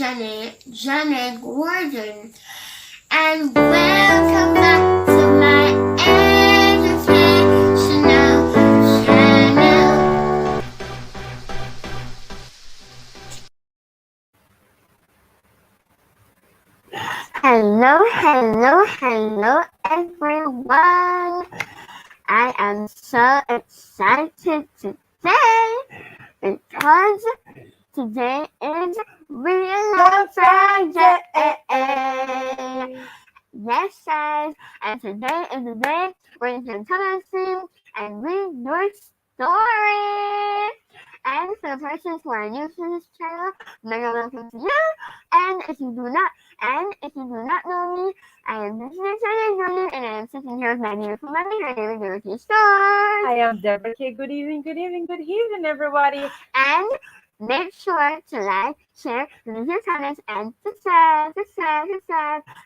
Jaynae Gordon, and welcome back to my educational channel. Hello, everyone. I am so excited today because today is Real Love Friday. Yes, guys, and today is the day where you can come and sing and read your story. And for the persons who are new to this channel, mega welcome to you. And if you do not know me, I am Dijonae Jordan, and I am sitting here with my beautiful mommy. Her name is Dorothy Stars. I am Deborah K. Good evening, everybody. And make sure to like, share, leave your comments, and subscribe.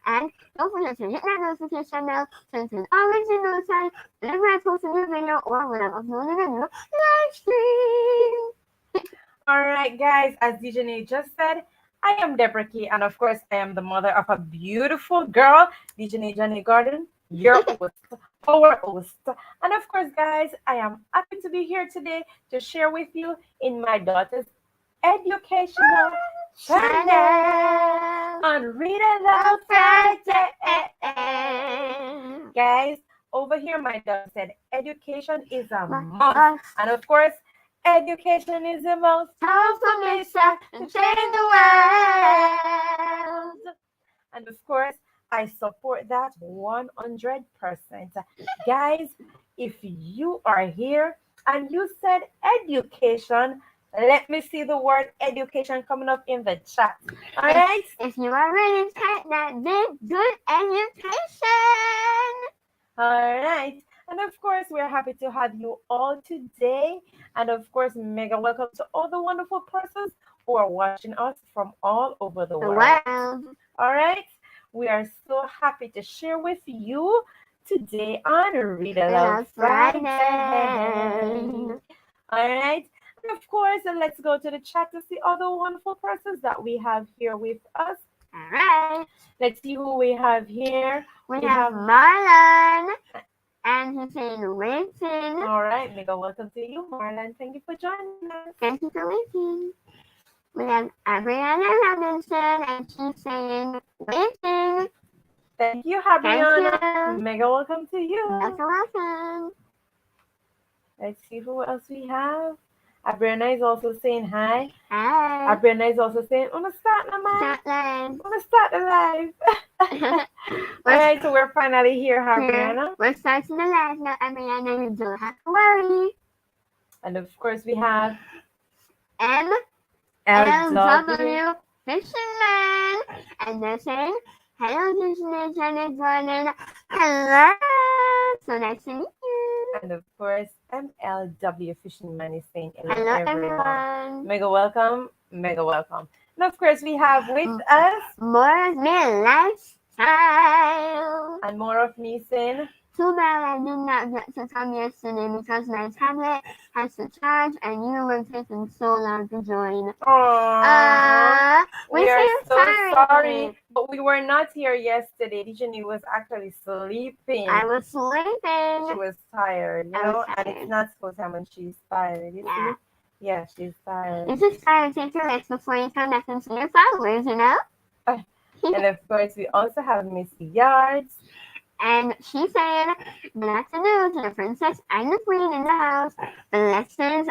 And don't forget to hit that notification bell so you can always be notified whenever I post a new video or when I'm uploading a new live stream. All right, guys, as Dijonae just said, I am Deborah K. And of course, I am the mother of a beautiful girl, Jaynae Gordon, your host, our host. And of course, guys, I am happy to be here today to share with you in my daughter's educational channel on Read Aloud Friday. Guys, over here, my daughter said education is a must. And of course, education is the most powerful mission to change the world. And of course, I support that 100%. Guys, if you are here and you said education, let me see the word education coming up in the chat. All right? If you are ready, type that big good education. All right. And of course, we're happy to have you all today. And of course, mega welcome to all the wonderful persons who are watching us from all over the world. All right. We are so happy to share with you today on Read Aloud Friday. All right. And of course, let's go to the chat to see all the wonderful persons that we have here with us. All right. Let's see who we have here. We have Marlon. And he's saying waiting. All right, mega welcome to you, Marlon. Thank you for joining us. Thank you for waiting. We have Abriana Robinson, and she's saying waiting. Thank you, Abriana. Mega welcome to you. Welcome. Let's see who else we have. Abriana is also saying hi. Hi. Abriana is also saying, wanna start the live. Wanna start the live. All right, so we're finally here, Abriana. We're starting the live now, Abriana. You don't have to worry. And of course, we have MLW Fisherman. And they're saying, hello, Jaynae Gordon. Hello. So nice to meet you. And of course, MLW Fisherman is saying hello, everyone. Mega welcome. Mega welcome. And of course, we have with us more of me lifestyle. And more of me saying, too bad I did not get to come yesterday because my tablet has to charge and you were taking so long to join. We are so sorry. But we were not here yesterday. Dijonae was actually sleeping. I was sleeping. She was tired, and it's not supposed to happen when she's tired. You see? Yeah, she's tired. You just gotta take your rest before you come back and see your followers, And of course, we also have Miss Yards. And she's saying, good afternoon to the princess and the queen in the house. Blessings.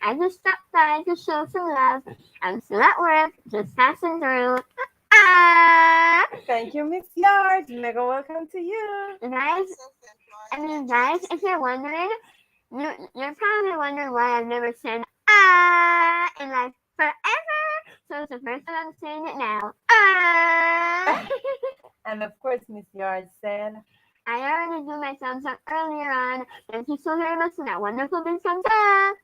I just stopped by to show some love. I'm still at work, just passing through. Thank you, Miss Yards. Mega welcome to you. Guys, if you're wondering, you're probably wondering why I've never said in like forever. So it's the first time I'm saying it now. And of course, Miss Yard said, I already do my thumbs up earlier on. Thank you so very much for that wonderful big thumbs up.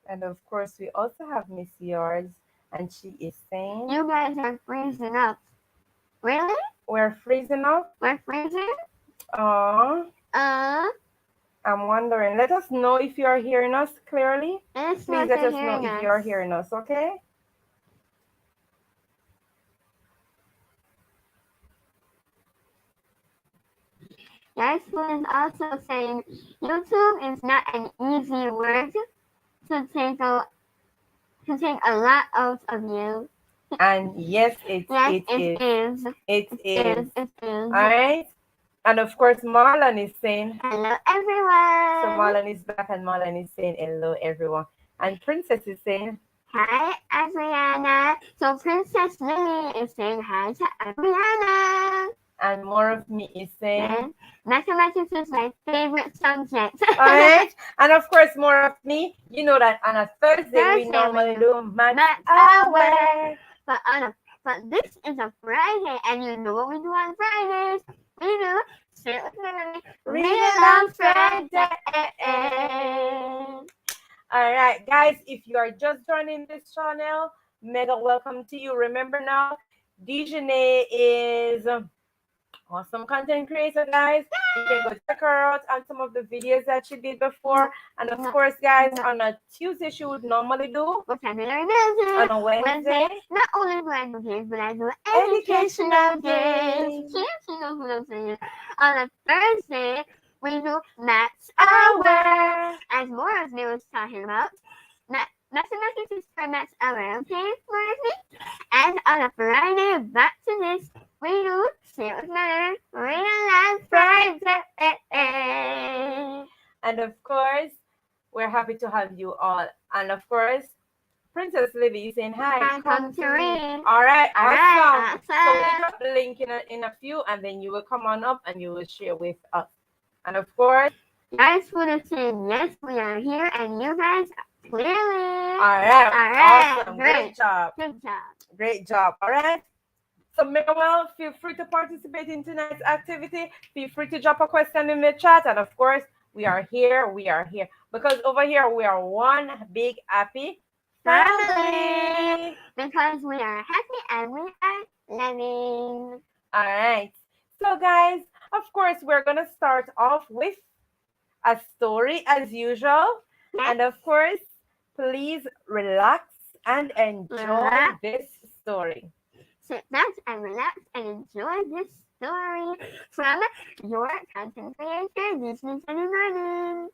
And of course, we also have Miss Yards, and she is saying, you guys are freezing up. Really? We're freezing up? We're freezing? I'm wondering. Let us know if you are hearing us clearly. Please let us know if you are hearing us, okay? Guys, who is also saying YouTube is not an easy word to take a lot out of you. And yes, Yes, it it is. is. It It is. is. It is. All right. And of course, Marlon is saying, Hello, so everyone. Marlon is back and Marlon is saying hello, everyone. And Princess is saying, Hi, Adriana. So Princess Lily is saying hi to Adriana. and more of me is saying, And mathematics is my favorite subject. all right. And of course, more of me. You know that on a Thursday we Thursday normally we do math Math hour. hour. But this is a Friday, and you know what we do on Fridays? We do sit with Mary, Read read along along Friday. Friday. All right, guys, if you are just joining this channel, mega welcome to you. Remember now, Dijonae is awesome content creator, guys. You can go check her out on some of the videos that she did before. And of course, guys, on a Tuesday, she would normally do Vocabulary Wednesday. on a Wednesday. Not only do I do games, but I do Educational educational games. games. You know what I'm saying. On a Thursday, we do Maths Hour. Hour. As Morris was talking about. Mathematics is for Maths Hour, okay, Morris? And on a Friday, back to this, we do Sit with Mother, Read Aloud Friday. And of course, we're happy to have you all. And of course, Princess Libby is saying hi. Come to read. All right, awesome. So we'll Awesome. drop the link in a few, and then you will come on up and you will share with us. And of course, Guys would have said, yes, we are here, and you guys clearly. all right, awesome, great job, Good job. great job. All right. So mega well, feel free to participate in tonight's activity. Feel free to drop a question in the chat, and of course, we are here. We are here because over here we are one big happy family. Because we are happy and we are loving. All right. So guys, of course, we're gonna start off with a story as usual. Yes. And of course, please relax and enjoy this story. Sit back and relax and enjoy this story from your content creator, Disney Sunny Morning.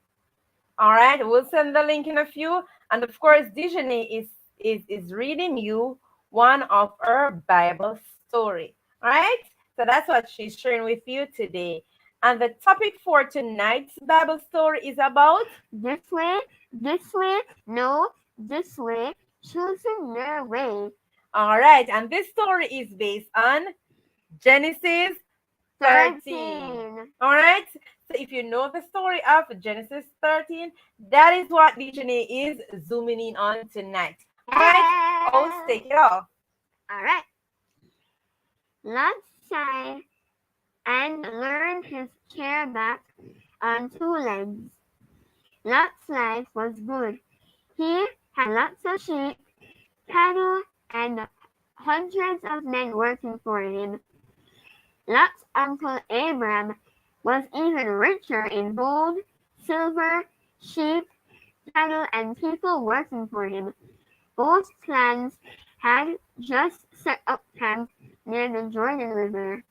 All right, we'll send the link in a few. And of course, Dijonae is reading you one of her Bible story. All right, so that's what she's sharing with you today. And the topic for tonight's Bible story is about this way, no, this way, choosing your way. All right, and this story is based on Genesis 13. All right, so if you know the story of Genesis 13, that is what Dijonae is zooming in on tonight. All right, host, take it off. All right. Lot sighed and learned his chair back on two legs. Lot's life was good. He had lots of sheep, cattle, and hundreds of men working for him. Lot's uncle Abram was even richer in gold, silver, sheep, cattle, and people working for him. Both clans had just set up camp near the Jordan River.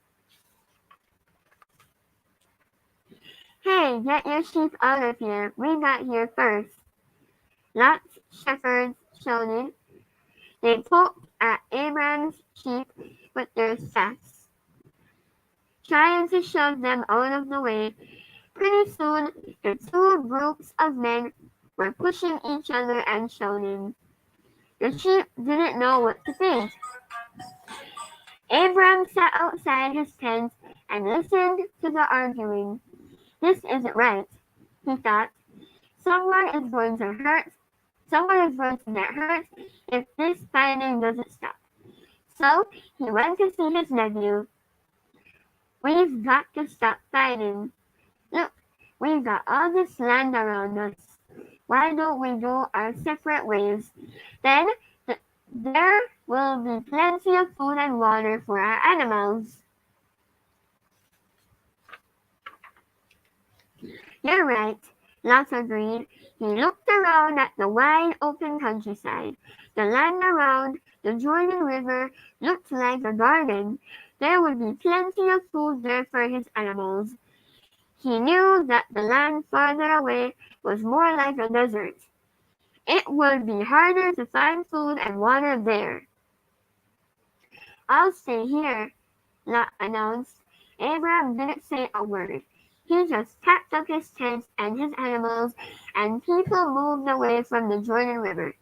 Hey, get your sheep out of here. We got here first. Lot's shepherds shouted. They poked at Abram's sheep with their staffs, trying to shove them out of the way. Pretty soon, the two groups of men were pushing each other and shouting. The sheep didn't know what to think. Abram sat outside his tent and listened to the arguing. This isn't right, he thought. Someone is going to get hurt if this fighting doesn't stop. So he went to see his nephew. We've got to stop fighting. Look, we've got all this land around us. Why don't we go our separate ways? Then there will be plenty of food and water for our animals. You're right, Lot agreed. He looked around at the wide open countryside. The land around the Jordan River looked like a garden. There would be plenty of food there for his animals. He knew that the land farther away was more like a desert. It would be harder to find food and water there. I'll stay here, Lot announced. Abraham didn't say a word. He just packed up his tent and his animals, and people moved away from the Jordan River.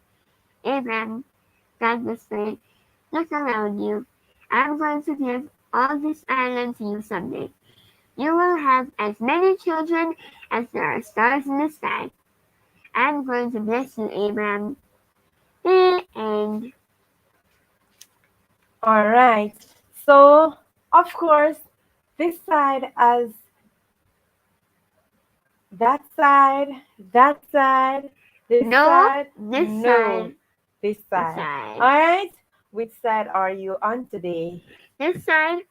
Abraham, God whispered, look around you. I'm going to give all this island to you someday. You will have as many children as there are stars in the sky. I'm going to bless you, Abraham. And All right. So, of course, this side as that side, that side, this no, side, this no, side, this this side. side. All right. Which side are you on today? This side,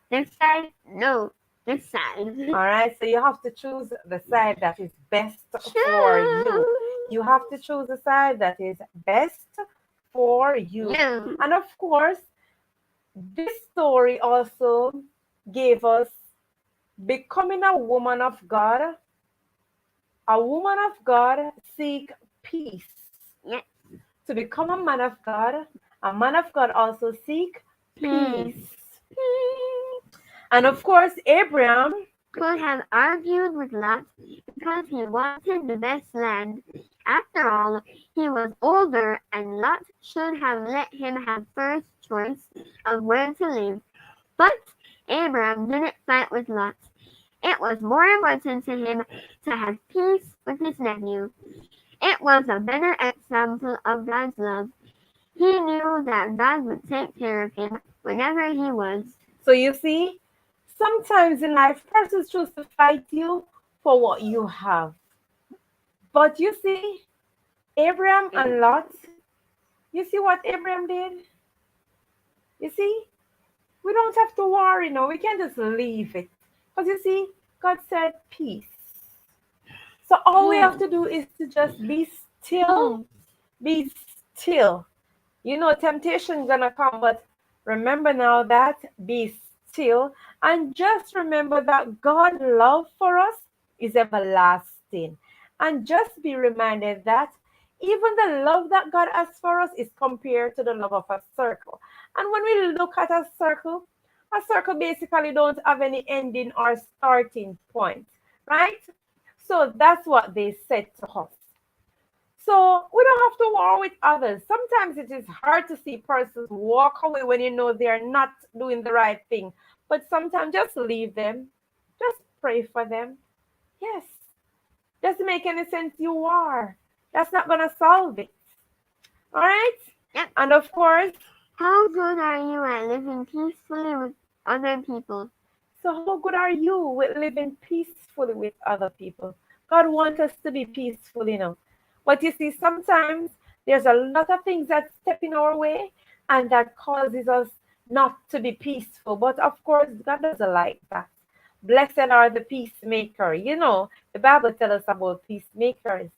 no, this side. All right. So you have to choose the side that is best for you. You have to choose a side that is best for you. You. And of course, this story also gave us becoming a woman of God. A woman of God seek peace. Yes. To become a man of God also seek peace. And of course, Abraham, Could have argued with Lot because he wanted the best land. After all, he was older and Lot should have let him have first choice of where to live. But Abraham didn't fight with Lot. It was more important to him to have peace with his nephew. It was a better example of God's love. He knew that God would take care of him whenever he was. so you see, sometimes in life, persons choose to fight you for what you have. But you see, Abraham and Lot, you see what Abraham did? You see, we don't have to worry now. We can just leave it. Because you see, God said peace. So all we have to do is to just be still, be still. You know, temptation gonna come, but remember now that be still and just remember that God's love for us is everlasting. And just be reminded that even the love that God has for us is compared to the love of a circle. And when we look at a circle basically don't have any ending or starting point, right? So that's what they said to us. So we don't have to war with others. Sometimes it is hard to see persons walk away when you know they are not doing the right thing. But sometimes just leave them. Just pray for them. Yes. Doesn't make any sense you are. That's not gonna solve it. All right? Yep. And of course, How good are you at living peacefully with other people? so how good are you with living peacefully with other people? God wants us to be peaceful, you know. But you see, sometimes there's a lot of things that step in our way and that causes us not to be peaceful. But of course, God doesn't like that. Blessed are the peacemaker. You know, the Bible tells us about peacemakers.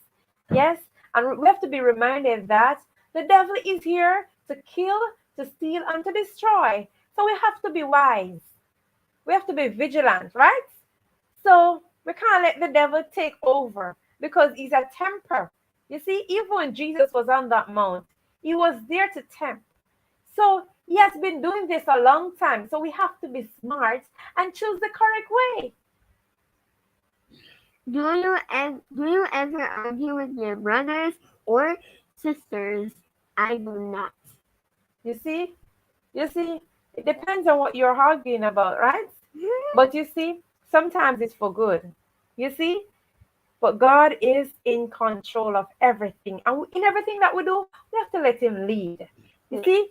Yes? And we have to be reminded that the devil is here to kill, to steal, and to destroy. So we have to be wise. We have to be vigilant, right? So we can't let the devil take over because he's a temper. You see, even when Jesus was on that mount, he was there to tempt. So he has been doing this a long time. So we have to be smart and choose the correct way. Do you ever argue with your brothers or sisters? I do not. You see, you see, it depends on what you're arguing about, right? But you see, sometimes it's for good. You see, but God is in control of everything. And in everything that we do, we have to let Him lead. You see,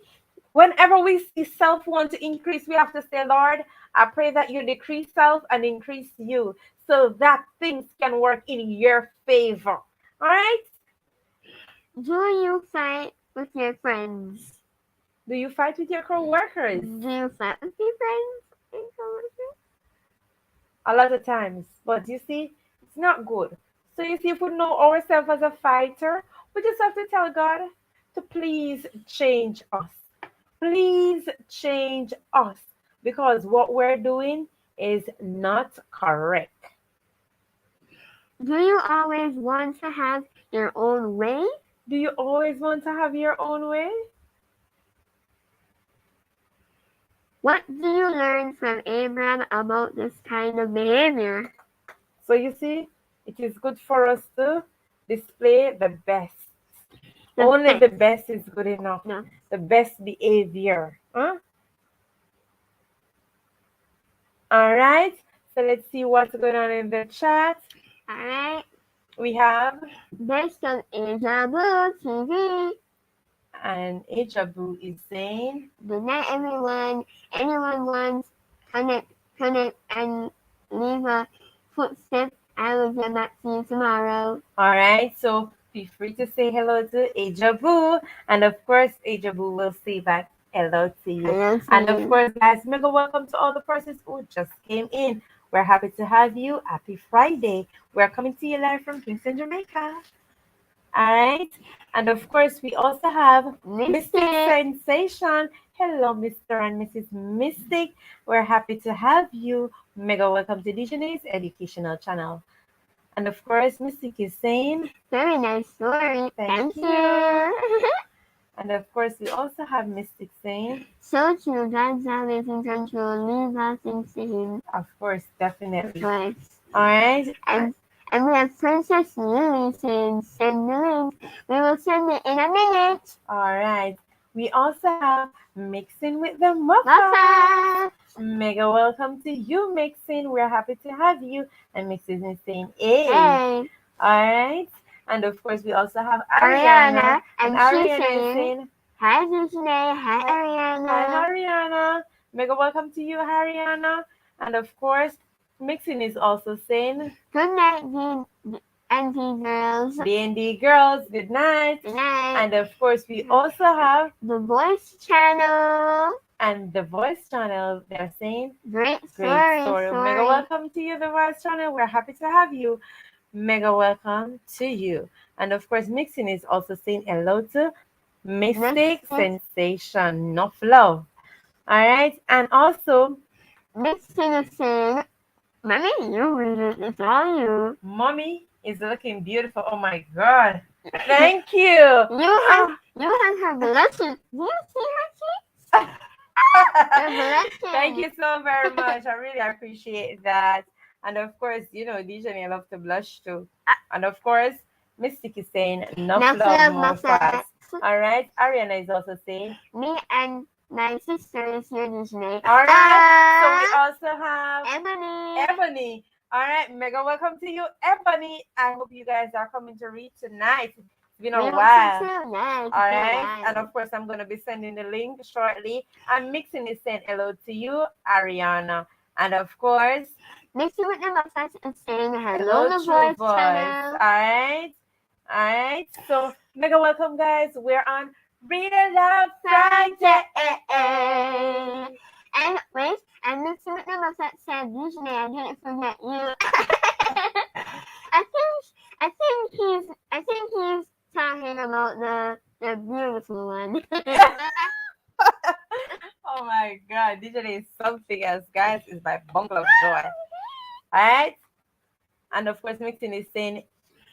whenever we see self want to increase, we have to say, Lord, I pray that you decrease self and increase you so that things can work in your favor. All right? Do you fight with your friends? Do you fight with your co-workers? Do you fight with your friends and coworkers? A lot of times. But you see, it's not good. So you see, if we know ourselves as a fighter, we just have to tell God to please change us. Please change us because what we're doing is not correct. Do you always want to have your own way? Do you always want to have your own way? What do you learn from Abraham about this kind of behavior? So you see, it is good for us to display the best. Only the best is good enough. No. The best behavior. Huh? All right. So let's see what's going on in the chat. Alright. We have Based on Aloud TV. and Ijabu is saying, Good night, everyone. Anyone wants connect, and leave a footstep. I will get back to you tomorrow. all right. So feel free to say hello to Ijabu. And of course, Ijabu will say back hello to you. Hello to And of you. course, guys, mega welcome to all the persons who just came in. We're happy to have you. Happy Friday. We're coming to you live from Kingston, Jamaica. All right. And of course, we also have Mystic Sensation. Hello, Mr. and Mrs. Mystic. We're happy to have you. Mega welcome to Dijonae's educational channel. And of course, Mystic is saying, Very nice story. Thank you. And of course, we also have Mystic saying, So true. God's love is in control. Leave all things to Him. of course, definitely. Right. All right. And we have Princess Lily saying, send the link. We will send it in a minute. All right. We also have Mixing with the Muffas. Mega welcome to you, Mixing. We're happy to have you. And Mixing is saying, hey. All right. And of course, we also have Ariana. And Ariana is saying, hi, Dijonae. Hi, Ariana. Hi, Ariana. Mega welcome to you, Ariana. And of course, Mixing is also saying, good night, D&D girls. D&D girls, good night. Good night. And of course, we also have the Voice Channel. And the Voice Channel, they're saying, great story. story. Mega welcome to you, the Voice Channel. We're happy to have you. Mega welcome to you. And of course, Mixing is also saying hello to Mystic Sensation, enough love. All right. And also, Mixing is saying, Mommy, you read it. It's all you. Mommy is looking beautiful. Oh my God. Thank you. You have her blushes. Do you see her cheeks? Thank you so very much. I really appreciate that. And of course, Dijonae love to blush too. And of course, Mystic is saying, enough love, more fast. All right. Ariana is also saying, me and my sister is here, Dijonae. All right. So we also have Ebony. All right. Mega welcome to you, Ebony. I hope you guys are coming to read tonight. It's been a while. All right. And of course, I'm going to be sending the link shortly. And Mixing is saying hello to you, Ariana. And of course, Mixing with the Muffas is saying hello to Voice Channel. All right. All right. So, mega welcome, guys. We're on Read Aloud Friday. And wait, and Mixing with the Muffas said, Dijonae, I didn't forget you. I think he's talking about the beautiful one. Oh my God, Dijonae is something else, guys. It's my bundle of joy. Alright? And of course, Mixing is saying,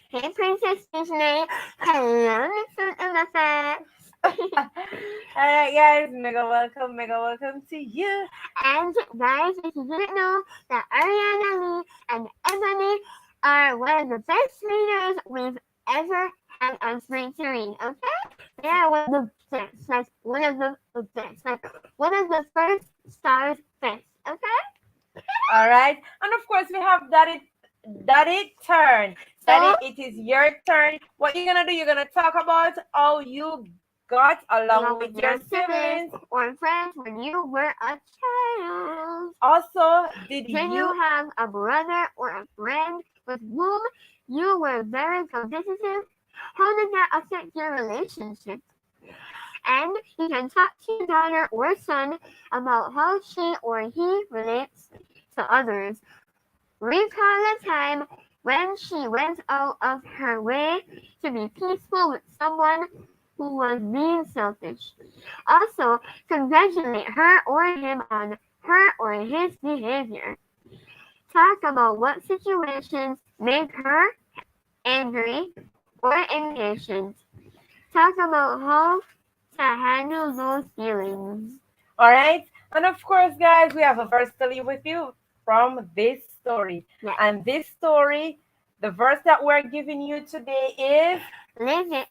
hey, Princess Dijonae. Hello, Mr. Muffet. Alright, guys, mega welcome to you. And guys, if you didn't know that Ariana Lee and Ebony are one of the best readers we've ever had on screen to read, okay? They are one of the best, like one of the best, like one of the first stars best, okay? Alright, and of course we have Daddy turn. Daddy, it is your turn. What you're gonna do, you're gonna talk about how you got along with your siblings or friends when you were a child. Also, did you have a brother or a friend with whom you were very competitive? How did that affect your relationship? And you can talk to your daughter or son about how she or he relates to others. Recall a time when she went out of her way to be peaceful with someone who was being selfish. Also, congratulate her or him on her or his behavior. Talk about what situations make her angry or impatient. Talk about how to handle those feelings. All right. And of course, guys, we have a verse to leave with you from this story. Yes. And this story, the verse that we're giving you today is Live it.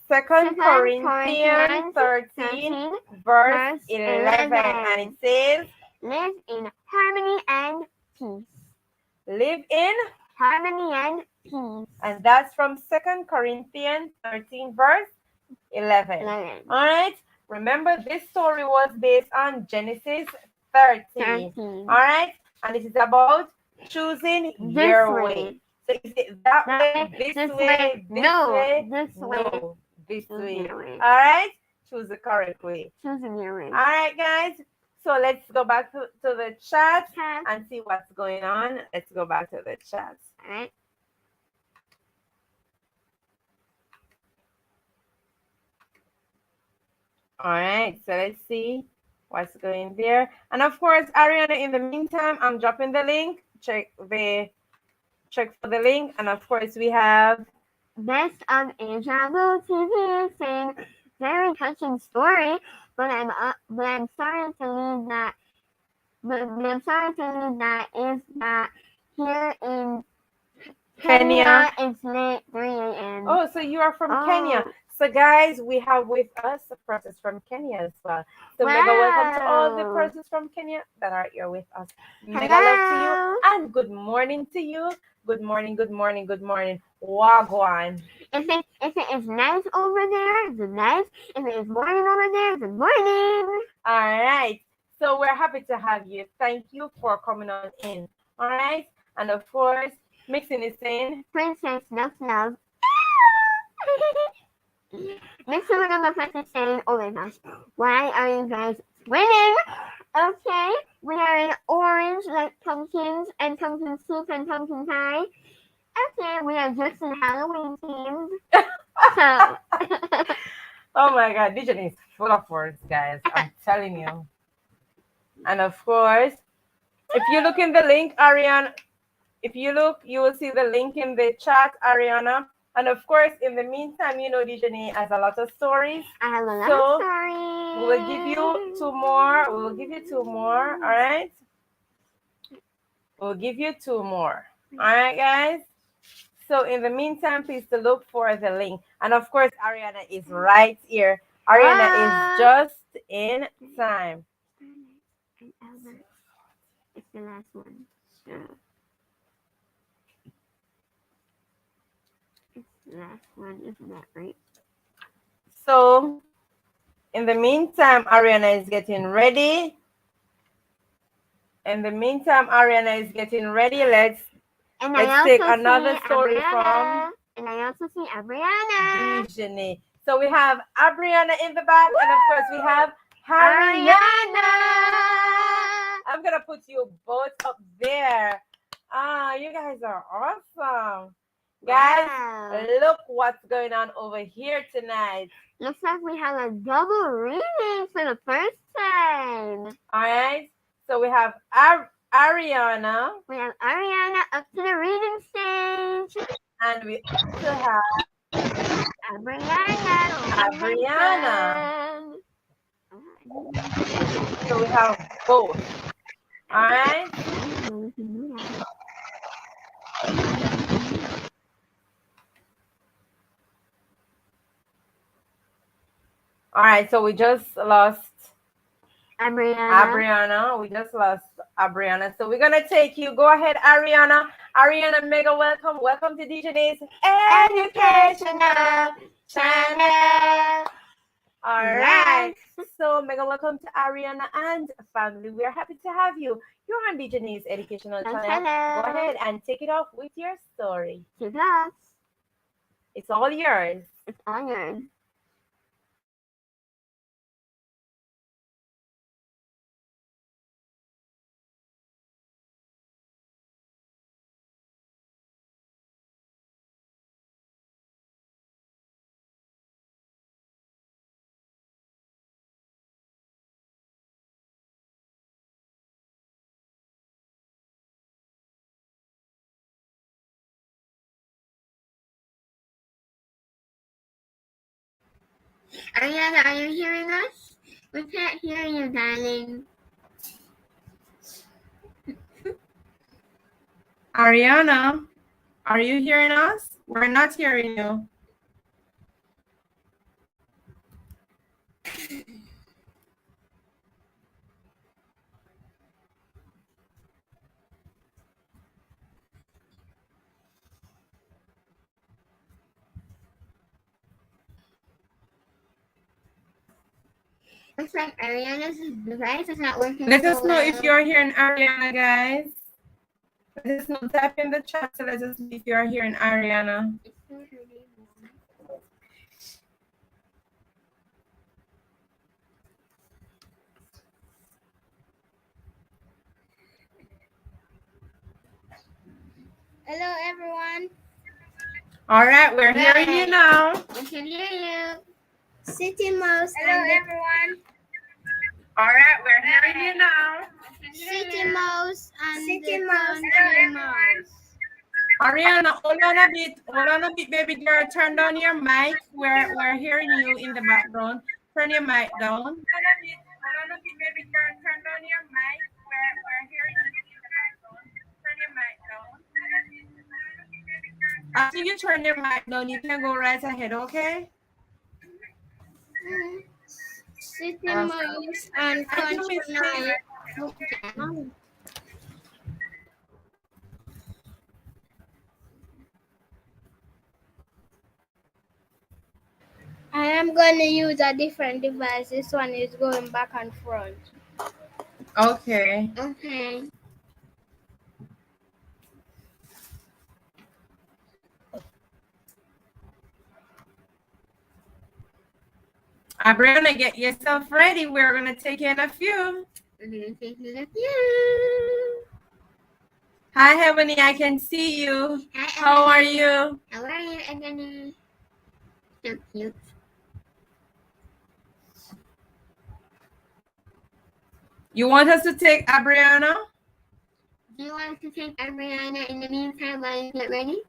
2 Corinthians Corinthians 13, 13, verse verse 11. And it 11. says, Live in harmony and peace. live in, Harmony and peace. and that's from 2 Corinthians 13, verse 11. 11. All right. Remember, this story was based on Genesis 13. 13. All right. And it is about choosing This your way. way. So is it that way, this way, this No, way? this way. No, this Choose way. your way. All right. Choose the correct way. Choosing your way. All right, guys. So let's go back to the chat Okay. and see what's going on. Let's go back to the chat. All right. All right, so let's see what's going there. And of course, Ariana, in the meantime, I'm dropping the link. Check for the link. And of course, we have Best of Asia TV saying very touching story, but I'm sorry to leave that. But I'm sorry to leave that is that here in Kenya it's late 3 a.m. Oh, so you are from Kenya. So guys, we have with us a person from Kenya as well. So mega welcome to all the persons from Kenya that are here with us. Mega love to you and good morning to you. Good morning, good morning, good morning. Wagwan. If it is nice over there, good night. If it is morning over there, good morning. All right. So we're happy to have you. Thank you for coming on in. All right. And of course, Mixing is saying, Princess Love. Mixing with my friends is saying, oh my gosh, why are you guys winning? Okay, we are in orange like pumpkins and pumpkin soup and pumpkin pie. Okay, we are just in Halloween themed. So. Oh my God, Dijonae is full of words, guys. I'm telling you. And of course, if you look in the link, Ariana, if you look, you will see the link in the chat, Ariana. And of course, in the meantime, you know Dijonae has a lot of stories. I have a lot of stories. We will give you two more. We will give you two more. All right. We'll give you two more. All right, guys. So in the meantime, please to look for the link. And of course, Ariana is right here. Ariana is just in time. It's the last one. It's the last one, isn't that right? So in the meantime, Ariana is getting ready. In the meantime, Ariana is getting ready. Let's take another story from. And I also see Abriana. Dijonae. So we have Abriana in the back, and of course we have Ariana. I'm gonna put you both up there. You guys are awesome. Guys, look what's going on over here tonight. Looks like we have a double reading for the first time. All right. So we have Ariana. We have Ariana up to the reading stage. And we also have Abriana. So we have both. All right. All right. So we just lost Abriana. We just lost Abriana. So we're gonna take you. Go ahead, Ariana. Ariana, mega welcome. Welcome to Dijonae's Educational Channel. All right. So mega welcome to Ariana and family. We are happy to have you. You're on Dijonae's Educational Channel. Go ahead and take it off with your story. It's all yours. It's all yours. Ariana, are you hearing us? We can't hear you, darling. Ariana, are you hearing us? We're not hearing you. Looks like Ariana's device is not working. Let so us know if well. you're hearing Ariana, guys. Let us know. Type in the chat so let us know if you're hearing Ariana. Hello, everyone. All right, we're hearing you now. We can hear you. City Mouse. Hello, everyone. All right, we're hearing you now. City Mouse and City Mouse. Country Mouse. Ariana, hold on a bit, baby girl. Turn down your mic. We're hearing you in the background. Turn your mic down. Hold on a bit, baby girl. Turn down your mic. We're hearing you in the background. Turn your mic down. After you turn your mic down, you can go right ahead, okay? City Mouse and Country Mouse. I am going to use a different device. This one is going back and front. Okay. Okay. Brianna, get yourself ready. We're going to take in a few. We're going to take in a few. Hi, Heavenly. I can see you. Hi, how are you? How are you, Ebony? So cute. You want us to take Abriana? Do you want us to take Abriana in the meantime while you get ready?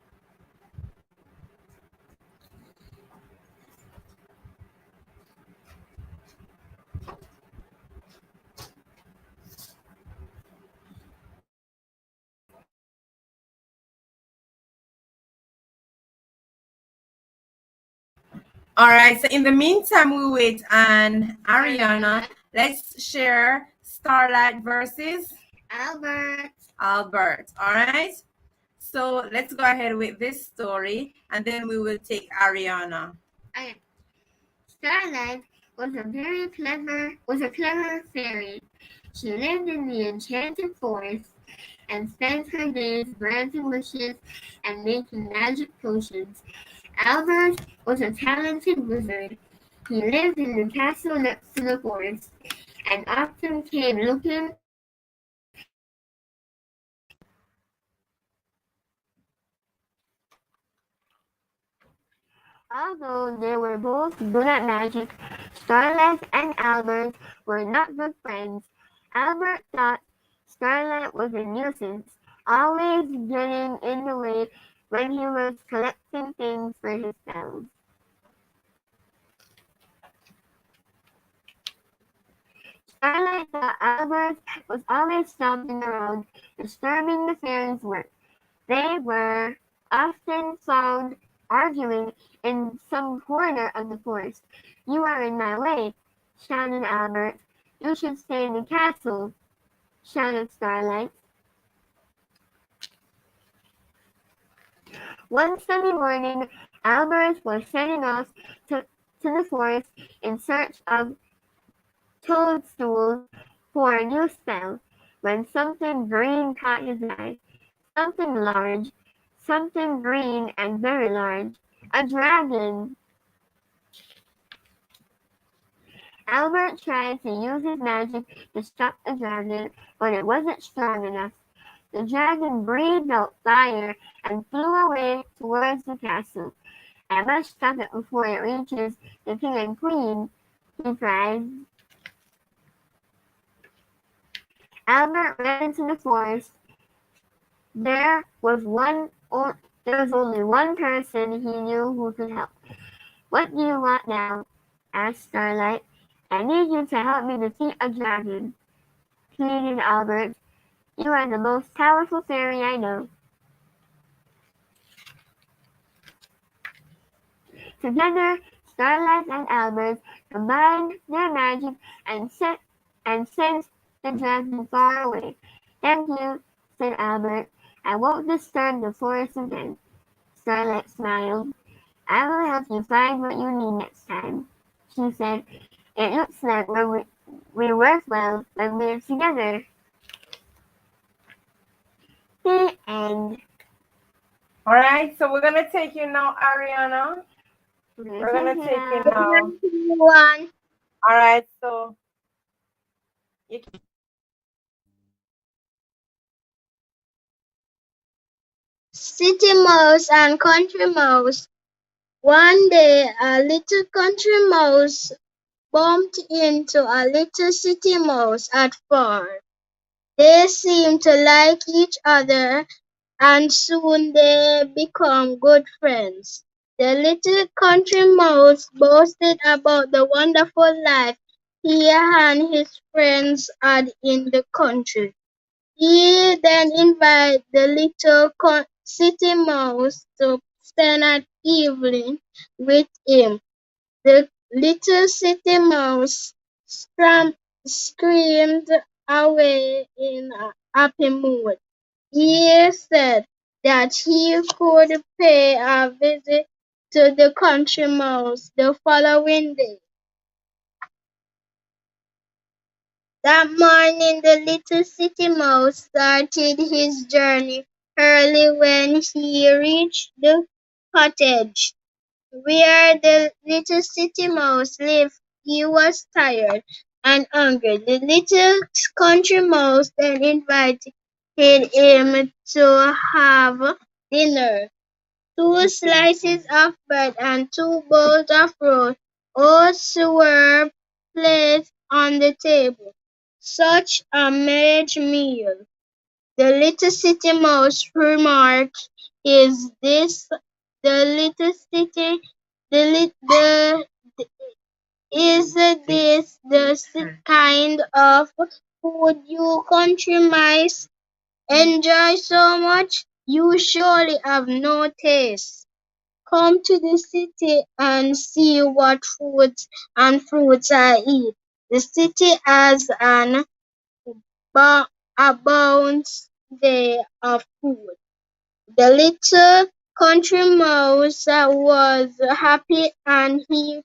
All right, so in the meantime, we wait on Ariana. Let's share Starlight versus Albert. Albert. All right, so let's go ahead with this story and then we will take Ariana. Okay. Starlight was a clever fairy. She lived in the enchanted forest and spent her days granting wishes and making magic potions. Albert was a talented wizard. He lived in the castle next to the forest and often came looking Although they were both good at magic, Starlight and Albert were not good friends. Albert thought Starlight was a nuisance, always getting in the way when he was collecting things for his spells. Starlight thought Albert was always stomping around, disturbing the fairies' work. They were often found arguing in some corner of the forest. "You are in my way," shouted Albert. "You should stay in the castle," shouted Starlight. One sunny morning, Albert was setting off to the forest in search of toadstools for a new spell, when something green caught his eye. Something large, something green and very large. A dragon! Albert tried to use his magic to stop the dragon, but it wasn't strong enough. The dragon breathed out fire and flew away towards the castle. "I must stop it before it reaches the king and queen," he cried. Albert ran into the forest. There was only one person he knew who could help. "What do you want now?" asked Starlight. "I need you to help me defeat a dragon," pleaded Albert. "You are the most powerful fairy I know." Together, Starlight and Albert combined their magic and sent the dragon far away. "Thank you," said Albert. "I won't disturb the forest again." Starlight smiled. "I will help you find what you need next time," she said. "It looks like we work well when we're together." The end. All right, so we're gonna take you now, Ariana. We're gonna take you now. Everyone. All right, so you can. City mouse and country mouse. One day, a little country mouse bumped into a little city mouse at first. They seemed to like each other, and soon they became good friends. The little country mouse boasted about the wonderful life he and his friends had in the country. He then invited the little city mouse to spend an evening with him. The little city mouse screamed away in a happy mood. He said that he could pay a visit to the country mouse the following day. That morning the little city mouse started his journey early. When he reached the cottage where the little city mouse lived, he was tired and hungry. The little country mouse then invited him to have dinner. 2 slices of bread and 2 bowls of roast oats were placed on the table. Such a marriage meal! The little city mouse remarked, "Is this the little city? The is this the kind of food you country mice enjoy so much? You surely have no taste. Come to the city and see what fruits I eat. The city has an abundance of food." The little country mouse was happy, and he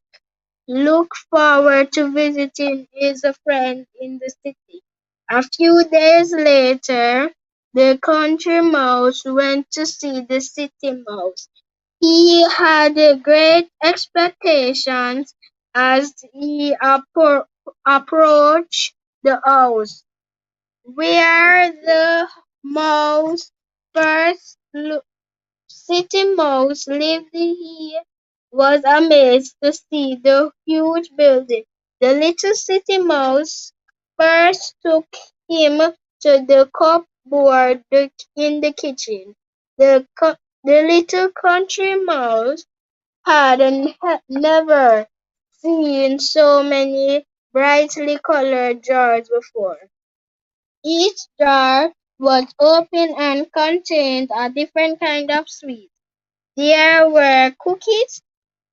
looked forward to visiting his friend in the city. A few days later, the country mouse went to see the city mouse. He had great expectations as he approached the house where the mouse first city mouse lived. He was amazed to see the huge building. The little city mouse first took him to the cupboard in the kitchen. The little country mouse had never seen so many brightly colored jars before. Each jar was open and contained a different kind of sweet. There were cookies,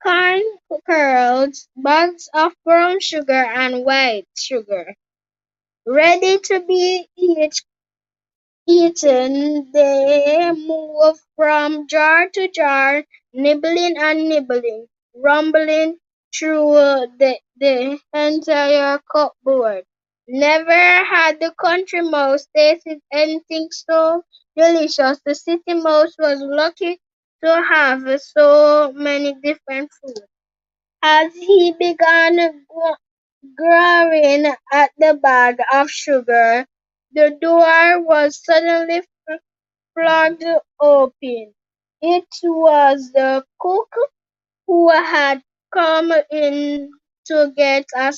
corn kernels, bags of brown sugar and white sugar, ready to be eaten. They moved from jar to jar, nibbling and nibbling, rumbling through the entire cupboard. Never had the country mouse tasted anything so delicious. The city mouse was lucky to have so many different foods. As he began growing at the bag of sugar, the door was suddenly flung open. It was the cook who had come in to get a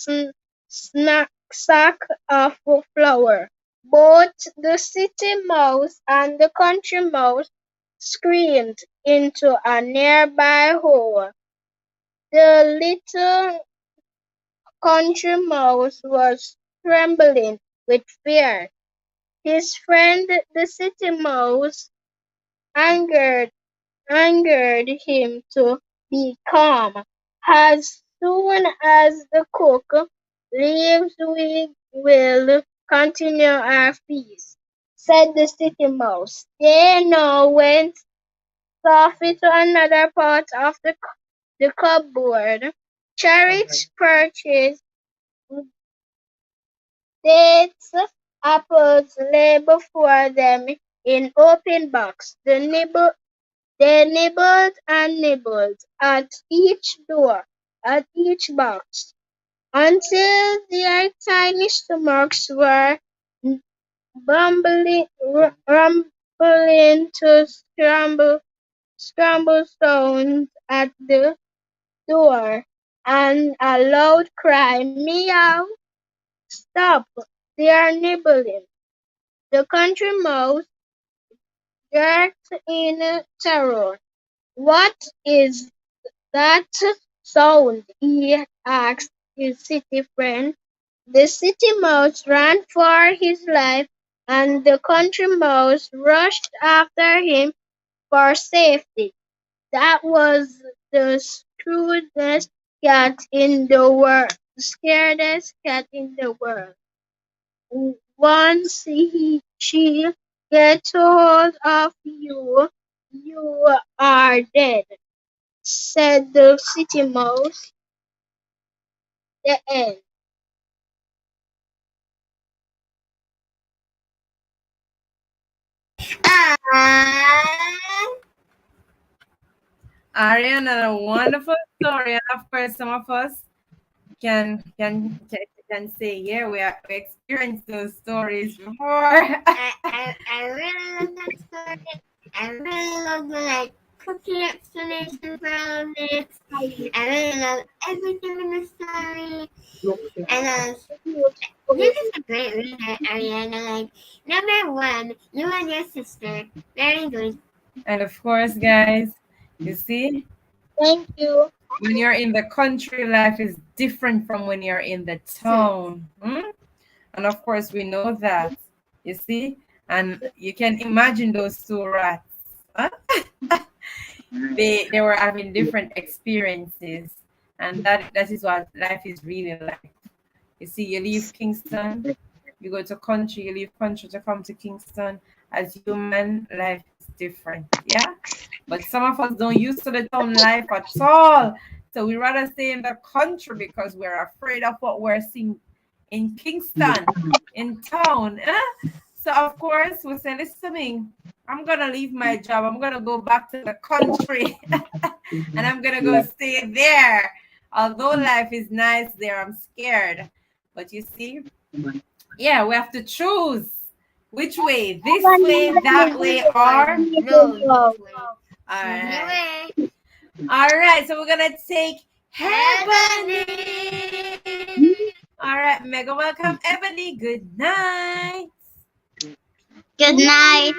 sack of flour. Both the city mouse and the country mouse screamed into a nearby hole. The little Country Mouse was trembling with fear. His friend the City Mouse angered him to be calm. As soon as the cook leaves, we will continue our feast, said the City Mouse. They now went softly to another part of the cupboard. Cherries, purchased dates, apples lay before them in open box. They nibbled and nibbled at each box, until their tiny stomachs were rumbling to scramble stones at the door, and a loud cry, "Meow! Stop! They are nibbling!" The Country Mouse jerked in terror. "What is that sound?" he asked his city friend. The City Mouse ran for his life, and the Country Mouse rushed after him for safety. That was the scaredest cat in the world. Once she gets hold of you, you are dead, said the City Mouse. The end. Ah. Ariana, a wonderful story, and of course, some of us can say, yeah, we experienced those stories before. I really love that story. I really love the cookie explanation for all of this. I really love everything in the story. And you're just a great reader, Ariana. Number one, you and your sister. Very good. And of course, guys, you see, Thank you. when you're in the country, life is different from when you're in the town. And of course, we know that. You see, and you can imagine those two rats. Huh? They were having different experiences, and that is what life is really like. You see, you leave Kingston, you go to country, you leave country to come to Kingston. As human, life is different, yeah. But some of us don't used to the town life at all, so we rather stay in the country because we're afraid of what we're seeing in Kingston, in town. So of course we say, listen to me, I'm gonna leave my job, I'm gonna go back to the country and I'm gonna go stay there. Although life is nice there, I'm scared. But you see, yeah, we have to choose which way, this way, that way, or No, this way. all right. This way. All right, so we're gonna take Ebony. All right, mega welcome, Ebony. Good night. Good night.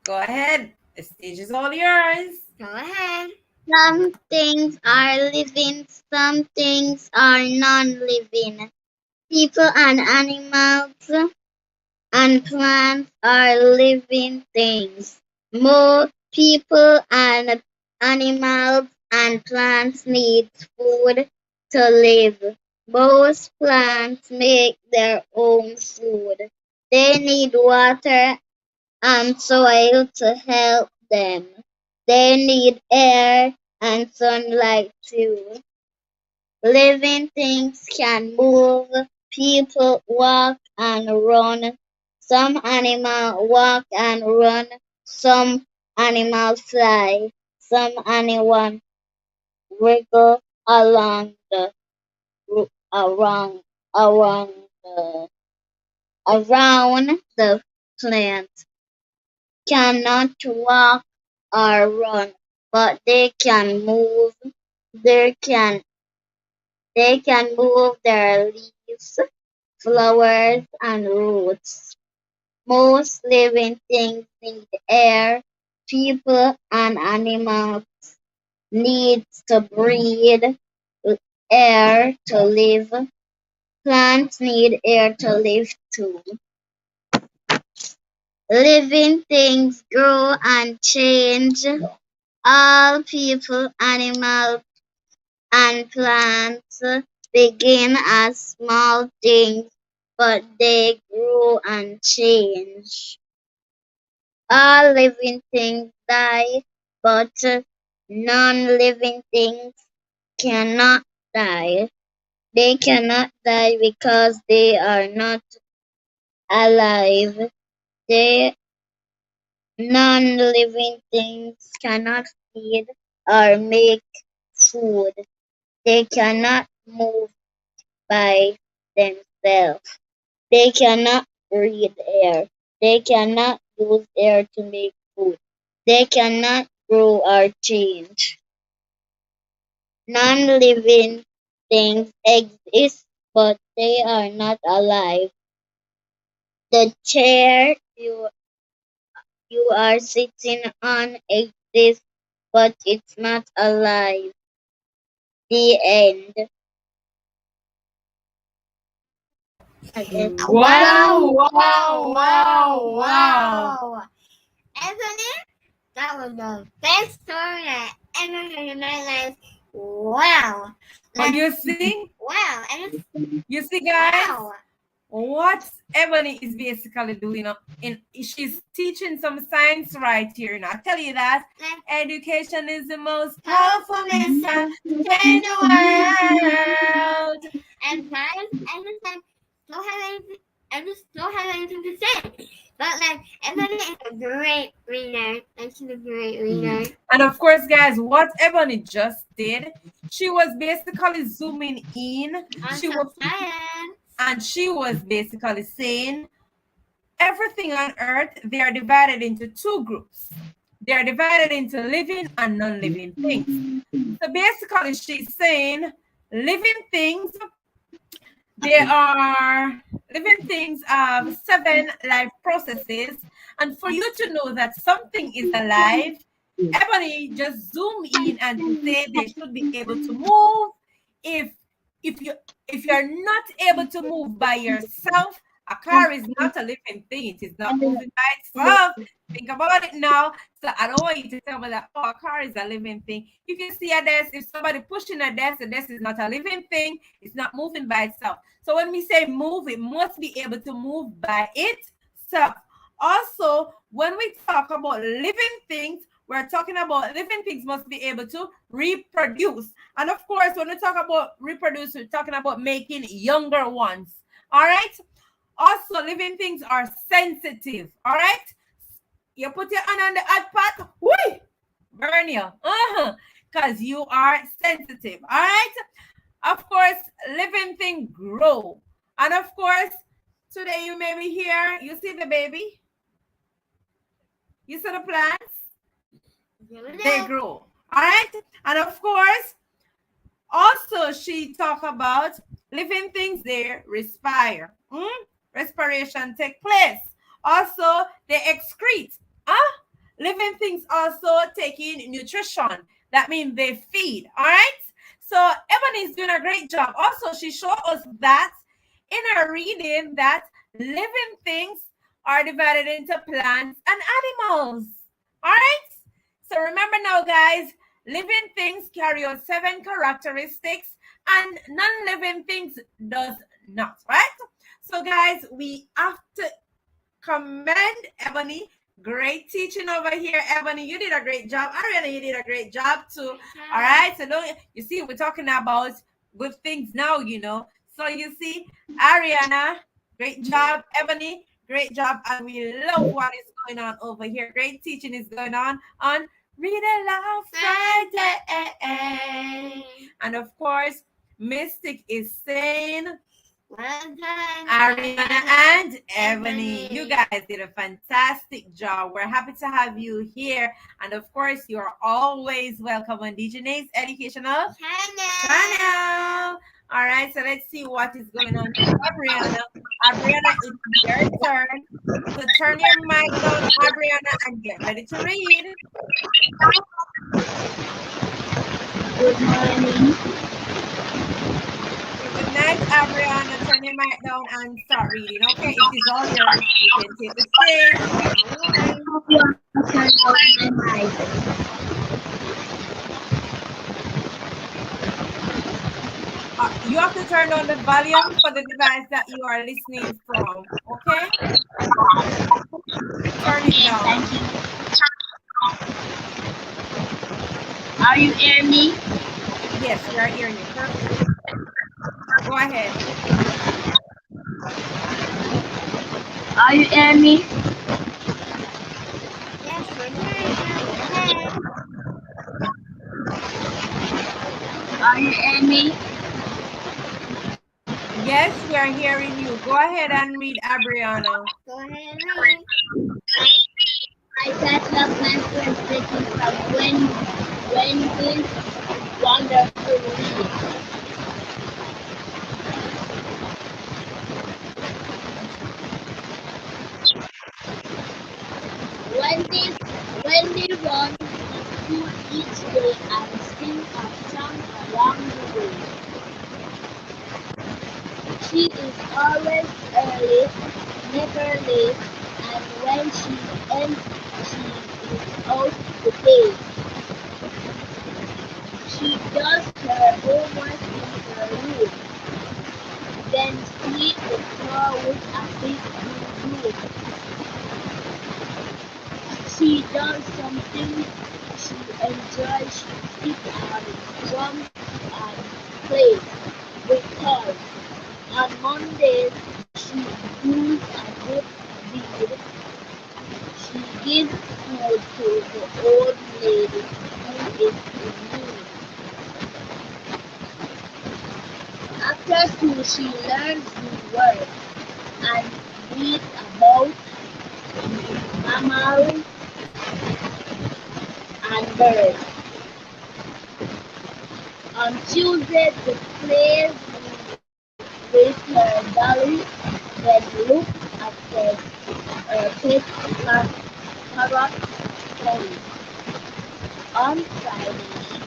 Go ahead. The stage is all yours. Go ahead. Some things are living, some things are non-living. People and animals and plants are living things. More people and animals and plants need food to live. Most plants make their own food. They need water and soil to help them. They need air and sunlight too. Living things can move, people walk and run. Some animals walk and run, some animals fly, some animals wriggle around around the around the plant. Cannot walk or run, but they can move. They can move their leaves, flowers, and roots. Most living things need air. People and animals need to breathe air to live. Plants need air to live too. Living things grow and change. All people, animals, and plants begin as small things, but they grow and change. All living things die, but non-living things cannot die. They cannot die because they are not alive. They non-living things cannot feed or make food. They cannot move by themselves. They cannot breathe air. They cannot use air to make food. They cannot grow or change. Non-living things exist, but they are not alive. The chair you are sitting on exists, but it's not alive. The end. Wow, wow, wow, wow. Anthony, that was the best story I ever heard in my life. Wow. But you see, Wow. And it's guys, wow. what Ebony is basically doing, she's teaching some science right here. And I tell you that education is the most powerful medicine to change the world. And guys, I just don't have anything to say. But Ebony is a great reader. And she's a great reader. And of course, guys, what Ebony just did, she was basically zooming in. She was basically saying everything on earth, they are divided into two groups. They are divided into living and non-living things. So basically, she's saying living things, living things have 7 life processes. And for you to know that something is alive, Ebony just zoom in and say they should be able to move. If you're not able to move by yourself, a car is not a living thing. It is not moving by itself. Think about it now. So I don't want you to tell me that, oh, a car is a living thing. If you see a desk, if somebody pushing a desk, the desk is not a living thing. It's not moving by itself. So when we say move, it must be able to move by itself. Also, when we talk about living things, we're talking about living things must be able to reproduce. And of course, when we talk about reproduce, we're talking about making younger ones. All right? Also, living things are sensitive. All right? You put your hand on the hot pot, whoo, burn you. Because you are sensitive. All right? Of course, living things grow. And of course, today you may be here. You see the baby? You see the plants? They grow. All right? And of course, also she talk about living things, they respire. Respiration take place. Also, they excrete. Living things also take in nutrition. That means they feed. All right? So Ebony is doing a great job. Also, she showed us that in her reading that living things are divided into plants and animals. All right? So remember now, guys, living things carry out 7 characteristics and non-living things does not, right? So, guys, we have to commend Ebony. Great teaching over here, Ebony. You did a great job. Ariana, you did a great job too. All right. So you see, we're talking about good things now, you know. So you see, Ariana, great job. Ebony, great job. And we love what is going on over here. Great teaching is going on Read Aloud Friday. And of course, Mystic is saying, well done, Ariana and Ebony. You guys did a fantastic job. We're happy to have you here. And of course, you're always welcome on Dijonae's Educational Channel. All right, so let's see what is going on with Abriana. Abriana, it's your turn. So turn your mic on, Abriana, and get ready to read. Good morning. right, Abriana, turn your mic down and start reading. Okay, it is all yours. You can take the stage. All right. You have to turn on the volume for the device that you are listening from. Okay? Turn it down. Are you hearing me? Yes, we are hearing you perfectly. Go ahead. Are you hearing me? Yes, we're hearing you. Go ahead. Are you hearing me? Yes, we are hearing you. Go ahead and read, Abriana. Go ahead and read. I catch up my friends taking from Wendy's wonderful reading. Wendy runs to school each day and sings a song along the way. She is always early, never late, and when she ends, she is out the day. She does her homework in her room, then sweeps the floor with a big blue broom. She does something she enjoys. She sits and drums and plays with toys. On Mondays, she does a good deed. She gives food to the old lady who is in need. After school, she learns new words and reads about mammals and birds. On Tuesday, she plays with her dolly, then looks at her pet parrot Penny. On Friday, she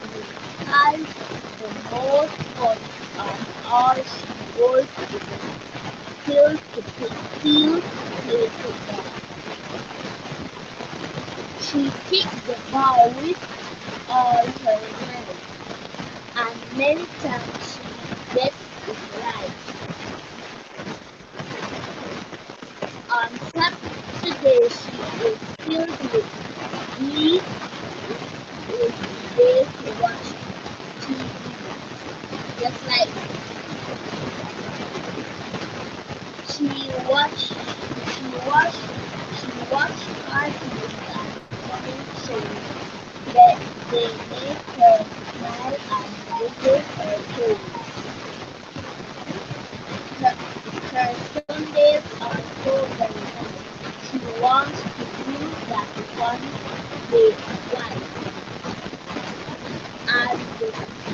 has the most fun of all. She goes to the field to play football. She kicks the ball with all her might, and many times she gets it right. On Saturday, she is filled with glee. Is there to watch TV, just like she watch cartoons and funny shows that they make her smile and wiggle her toes. Her Sundays are so very nice. She wants to do that one day twice. And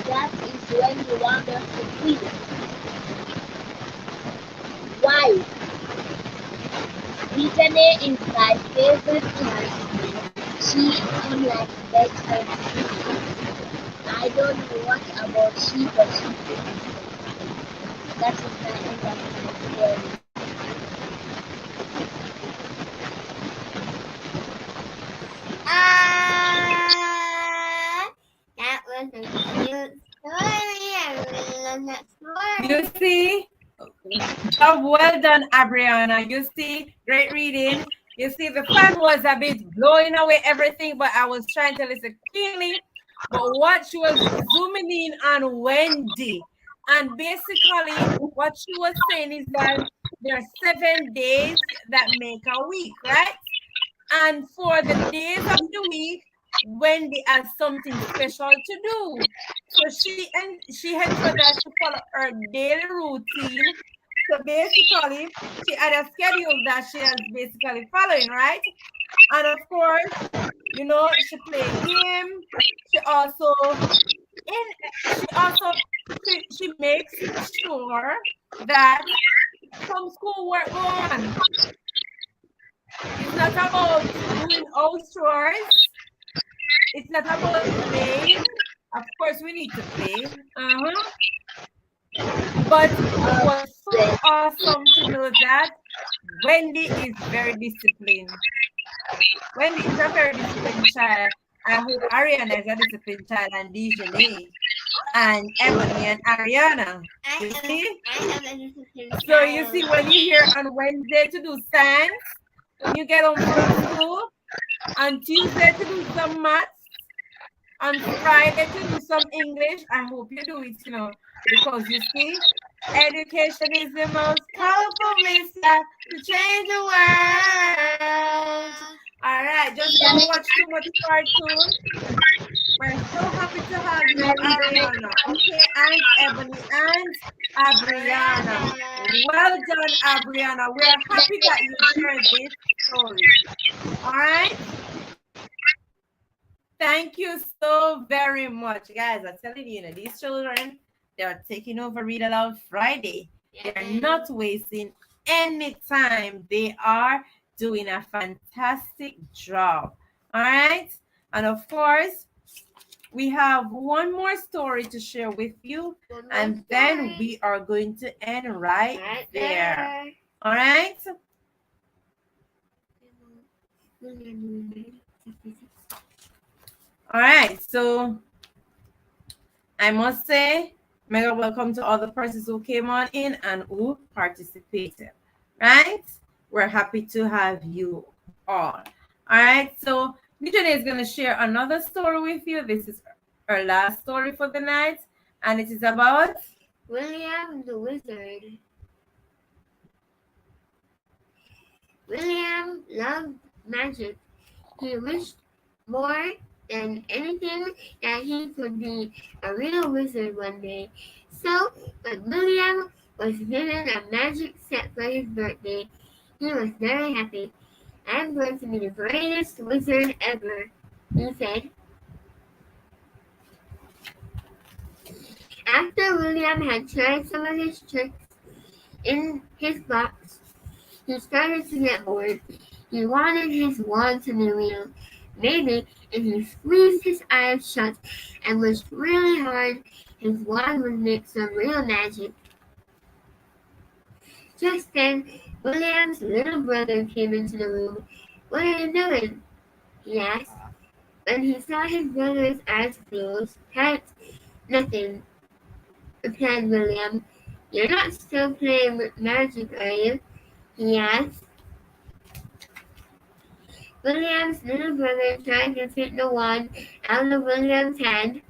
that is when you wonder to please. Why? Dijonae is my favorite character. She unlike bedtime sleep. I don't know what about she, but she is. That is my end of my story. That was a cute story. I really love that story. You see? Job well done, Abriana. You see? Great reading. You see, the fan was a bit blowing away everything, but I was trying to listen keenly. But what she was zooming in on Wendy. And basically, what she was saying is that there are 7 days that make a week, right? And for the days of the week, Wendy has something special to do. So she ensured that she follow her daily routine. So basically, she had a schedule that she is basically following, right? And of course, you know, she play game. She also she makes sure that some schoolwork go on. It's not about doing house chores. It's not about playing. Of course, we need to play. But it was so awesome to know that Wendy is very disciplined. Wendy is a very disciplined child. I hope Ariana is a disciplined child, and Dijonae and Ebony and Ariana. You see? So you see, when you hear on Wednesday to do science, when you get home from school, on Tuesday to do some maths, on Friday to do some English, I hope you do it, because you see, education is the most powerful missile to change the world. All right, just don't watch too much cartoon. We're so happy to have you, Ariana. Okay, and Ebony and Abriana. Well done, Abriana. We're happy that you shared this story. All right. Thank you so very much, guys. I'm telling you, these children, they are taking over Read Aloud Friday. They're not wasting any time. They are doing a fantastic job. All right. And of course, we have one more story to share with you, and then we are going to end right there. All right? All right, so I must say, mega welcome to all the persons who came on in and who participated. Right? We're happy to have you all. All right, so Dijonae is going to share another story with you. This is her last story for the night, and it is about William the Wizard. William loved magic. He wished more than anything that he could be a real wizard one day. So, when William was given a magic set for his birthday, he was very happy. I'm going to be the greatest wizard ever, he said. After William had tried some of his tricks in his box, he started to get bored. He wanted his wand to be real. Maybe if he squeezed his eyes shut and wished really hard, his wand would make some real magic. Just then, William's little brother came into the room. "What are you doing?" he asked. When he saw his brother's eyes closed, "Nothing," replied William. "You're not still playing with magic, are you?" he asked. William's little brother tried to fit the wand out of William's hand.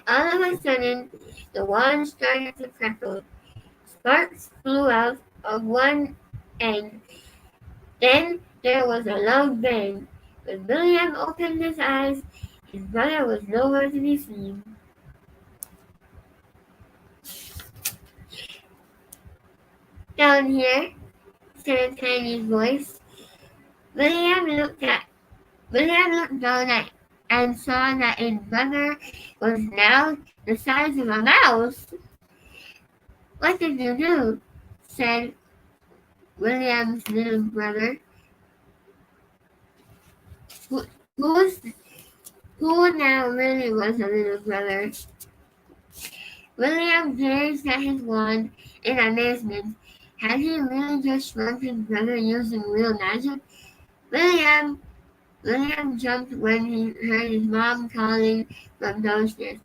All of a sudden, the wand started to crackle. Sparks flew out of one end. Then there was a loud bang. When William opened his eyes, his brother was nowhere to be seen. "Down here," said a tiny voice. William looked down at and saw that his brother was now the size of a mouse. "What did you do?" said William's little brother. Who now really was a little brother? William gazed at his wand in amazement. Had he really just shrunk his brother using real magic? William jumped when he heard his mom calling from downstairs.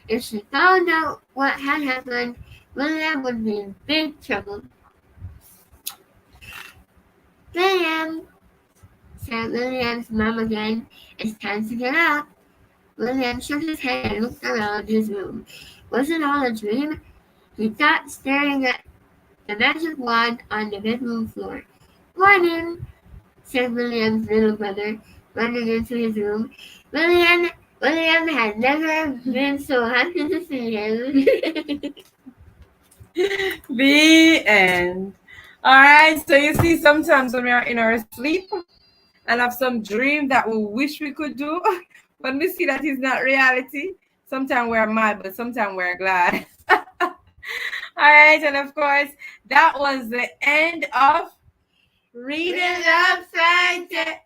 If she found out what had happened, William would be in big trouble. "William," said William's mom again, "it's time to get up." William shook his head and looked around his room. Was it all a dream? He thought, staring at the magic wand on the bedroom floor. "Morning," said William's little brother, running into his room. William had never been so happy to see him. the end. All right, so you see, sometimes when we are in our sleep and have some dream that we wish we could do, when we see that it's not reality, sometimes we're mad, but sometimes we're glad. All right, and of course, that was the end of Read Aloud Friday.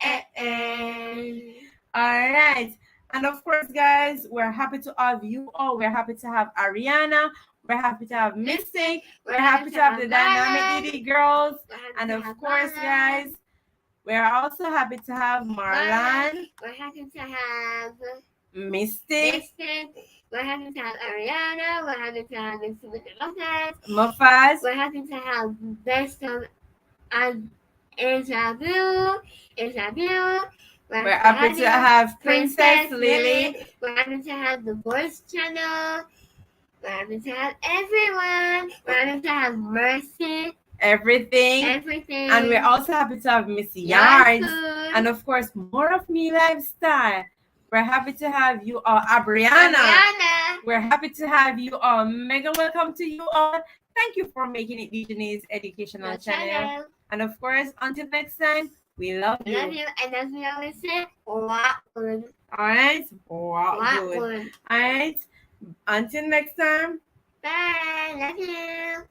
All right, And of course, guys, we're happy to have you all. We're happy to have Ariana. We're happy to have Mystic. We're happy to have the Dynamic Diddy girls. And of course, guys, we're also happy to have Marlon. We're happy to have Mystic. We're happy to have Ariana. We're happy to have Mufaz. We're happy to have Best of Isabel. We're happy to have Princess Lily. We're happy to have the Voice Channel. We're happy to have everyone. We're happy to have Mercy. Everything. And we're also happy to have Miss Yards. And of course, more of me lifestyle. We're happy to have you all, Abriana. We're happy to have you all. Mega welcome to you all. Thank you for making it Dijonae's educational channel. And of course, until next time, we love you. Love you. And as we always say, what good. All right. What good. All right. Until next time. Bye. Love you.